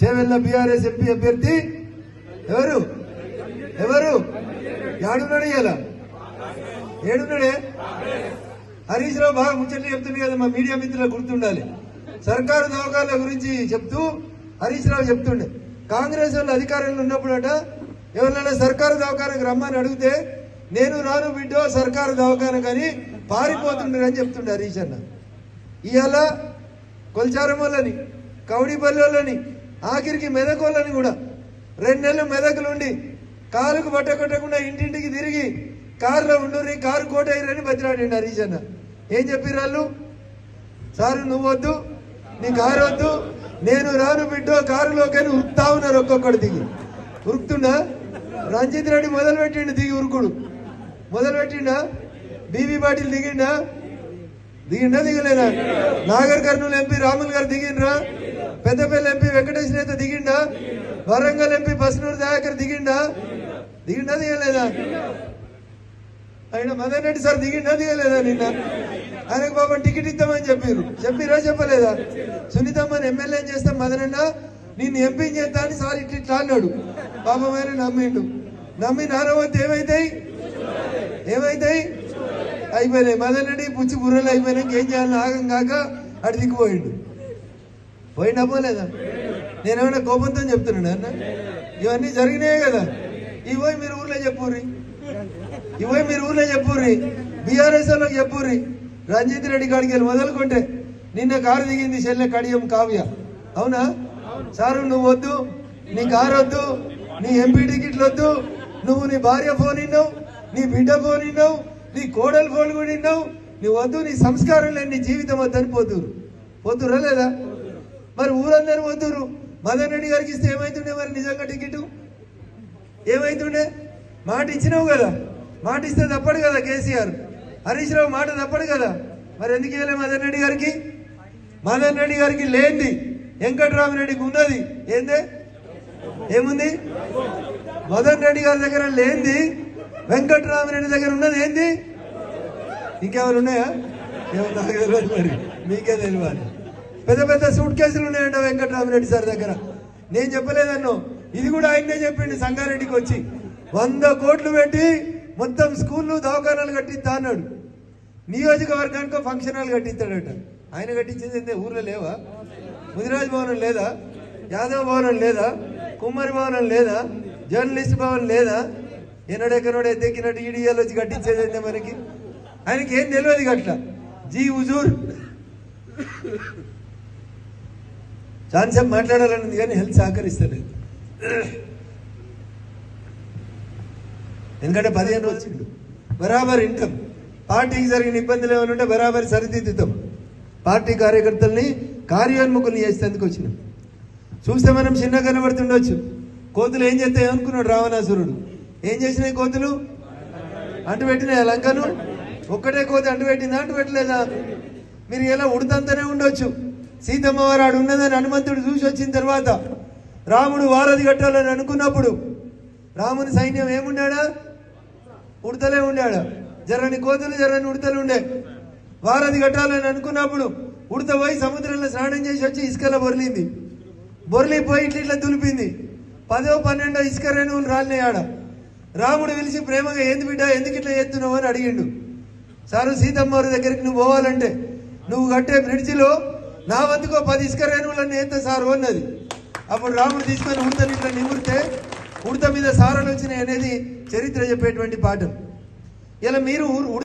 Chevella BRS MP అభ్యర్థి ఎవరు ఎవరు ఏడున్నాడు ఇలా ఏడున్నాడే హరీష్ రావు బాగా ముచ్చట్లు చెప్తుంది కదా, మా మీడియా మిత్రులకు గుర్తుండాలి. సర్కారు దవాఖానాల గురించి చెప్తూ హరీష్ రావు చెప్తుండే, కాంగ్రెస్ వాళ్ళు అధికారంలో ఉన్నప్పుడట ఎవరినైనా సర్కారు దవాఖానకు రమ్మని అడిగితే నేను రాను బిడ్డో సర్కారు దవాఖాన కానీ పారిపోతుండని చెప్తుండే హరీష్ అన్న. ఇవాళ కొల్చారం వాళ్ళని, కౌడిపల్లి వాళ్ళని, ఆఖరికి మెదకోళ్ళని కూడా 2 నెలలు మెదకులుండి కారుకు బట్టకొట్టకుండా ఇంటింటికి తిరిగి కారులో ఉండుర్రి, కారు కోట అయ్యారని బతిరాడండి హరీష్ అన్న. ఏం చెప్పిర్రు వాళ్ళు? సారు నువ్వు వద్దు, నీ కారు వద్దు, నేను రాను బిడ్డో కారులోకని ఉరుకుతా ఉన్నారు. ఒక్కొక్కడు దిగి ఉరుకుతుండా? రంజిత్ రెడ్డి మొదలు పెట్టిండు దిగి ఉరుకుడు, మొదలు పెట్టిండా? బీబీ పాటిల్ దిగిండా? దిగలేనా? నాగర్ కర్నూలు ఎంపీ రాములు గారు దిగిండ్రా? పెద్దపల్లి ఎంపీ వెంకటేష్ నేత దిగిండా? వరంగల్ ఎంపీ బస్నూరు దయాకర్ దిగలేదా? ఆయన మదన్ రెడ్డి సార్ దిగలేదా? నిన్న ఆయనకు పాపం టికెట్ ఇద్దామని చెప్పిరా చెప్పలేదా? సునీతమ్మని ఎమ్మెల్యే చేస్తాం మదనన్న, నిన్ను ఎంపీ చేస్తా అని సార్ ఇట్లా అన్నాడు. పాపం ఆయన నమ్మి నానవద్దు ఏమైతాయి అయిపోయినాయి. మదన్ రెడ్డి పుచ్చి బుర్రలు అయిపోయినాక ఏం చేయాలని ఆగం కాక అటు దిక్కుపోయిండు. పోయిండా పోలేదా? నేనేమైనా కోపంతో చెప్తున్నాడు అన్న? ఇవన్నీ జరిగినాయే కదా. ఇవోయి మీరు ఊర్లో చెప్పుర్రి, బీఆర్ఎస్ వాళ్ళకి చెప్పుర్రి. రంజిత్ రెడ్డి కాడికి వెళ్ళి మొదలుకుంటే నిన్న కారు దిగింది చెల్లె కడియం కావ్య, అవునా? సారు నువ్వు వద్దు, నీ కారు వద్దు, నీ ఎంపీ టికెట్లు వద్దు, నువ్వు నీ భార్య ఫోన్ ఇన్నావు, నీ బిడ్డ ఫోన్ ఇన్నావు, నీ కోడలు ఫోన్ కూడా ఇన్నావు, నువ్వు వద్దు, నీ సంస్కారం లేని నీ జీవితం వద్దని పోతురా లేదా? మరి ఊరందరూ వద్దురు. మదన్ రెడ్డి గారికి ఇస్తే ఏమైతుండే మరి? నిజంగా టికెట్ ఏమైతుండే? మాట ఇచ్చినావు కదా, మాట ఇస్తే తప్పడు కదా కేసీఆర్. హరీష్ రావు మాట తప్పడు కదా, మరి ఎందుకు ఇవ్వలే మదన్ రెడ్డి గారికి? మదన్ రెడ్డి గారికి లేనిది వెంకట్రామరెడ్డికి ఉన్నది ఏముంది? మదన్ రెడ్డి గారి దగ్గర లేనిది వెంకట్రామరెడ్డి దగ్గర ఉన్నది ఏంది? ఇంకెవరు ఉన్నాయా? నాకు తెలియదు, మరి మీకే తెలియాలి. పెద్ద సూట్ కేసులు ఉన్నాయంట వెంకట్రామరెడ్డి సార్ దగ్గర. నేను చెప్పలేదన్నో, ఇది కూడా ఆయనే చెప్పిండు. సంగారెడ్డికి వచ్చి 100 కోట్లు పెట్టి మొత్తం స్కూళ్ళు దవాఖానాలు కట్టిస్తా అన్నాడు. నియోజకవర్గానికి ఫంక్షన్ హాల్ కట్టిస్తాడట. ఆయన కట్టించేది ఊర్లో లేవా? ముదిరాజ్ భవనం లేదా? యాదవ్ భవనం లేదా? కుమ్మరి భవనం లేదా? జర్నలిస్ట్ భవన్ లేదా? ఎన్నడెక్కడోడే ఎక్కినట్టు ఈడియాలు వచ్చి కట్టించేది మనకి. ఆయనకి ఏం తెలియదు గట్ల. జీ హుజూర్ చాలాసేపు మాట్లాడాలన్నది కానీ హెల్త్ సహకరిస్తలేదు. ఎందుకంటే 15 వచ్చిండు. బరాబర్ ఇంటాం. పార్టీకి జరిగిన ఇబ్బందులు ఏమైనా ఉంటే బరాబర్ సరిదిద్దుతాం. పార్టీ కార్యకర్తల్ని కార్యోన్ముఖుల్ని చేసేందుకు వచ్చినాం. చూస్తే మనం చిన్న కనబడుతుండొచ్చు. కోతులు ఏం చేస్తాయి అనుకున్నాడు రావణాసురుడు. ఏం చేసినాయి కోతులు? అంటు పెట్టినాయి లంకను. ఒక్కటే కోతి అంటు పెట్టిందా? అంటు పెట్టలేదా? మీరు ఎలా ఉడతంతనే ఉండొచ్చు. సీతమ్మ వారు ఆడు ఉన్నదని హనుమంతుడు చూసి వచ్చిన తర్వాత రాముడు వారధి కట్టాలని అనుకున్నప్పుడు రాముని సైన్యం ఏముండాడా? ఉడతలే ఉండాడా? జర్రని కోతులు జర్రని ఉడతలు ఉండే. వారధి కట్టాలని అనుకున్నప్పుడు ఉడత పోయి సముద్రంలో స్నానం చేసి వచ్చి ఇసుకలో బొర్లిపోయి ఇట్లా దులిపింది. 10వ 12వ ఇసుక రేణువులు రాలినాయి ఆడ. రాముడు పిలిచి ప్రేమగా ఏంది బిడ్డ ఎందుకు ఇట్లా చేస్తున్నావు అని అడిగిండు. సారు సీతమ్మ వారి దగ్గరికి నువ్వు పోవాలంటే నువ్వు కట్టే బ్రిడ్జిలో నా వంతుకో 10 ఇసుక రేణువులన్నీ ఎంత సారు అన్నది. అప్పుడు రాముడు తీసుకొని ఉడతని ఇట్లా నిమురితే ఉడత మీద సారలు వచ్చినాయి అనేది చరిత్ర చెప్పేటువంటి పాఠం. ఇలా మీరు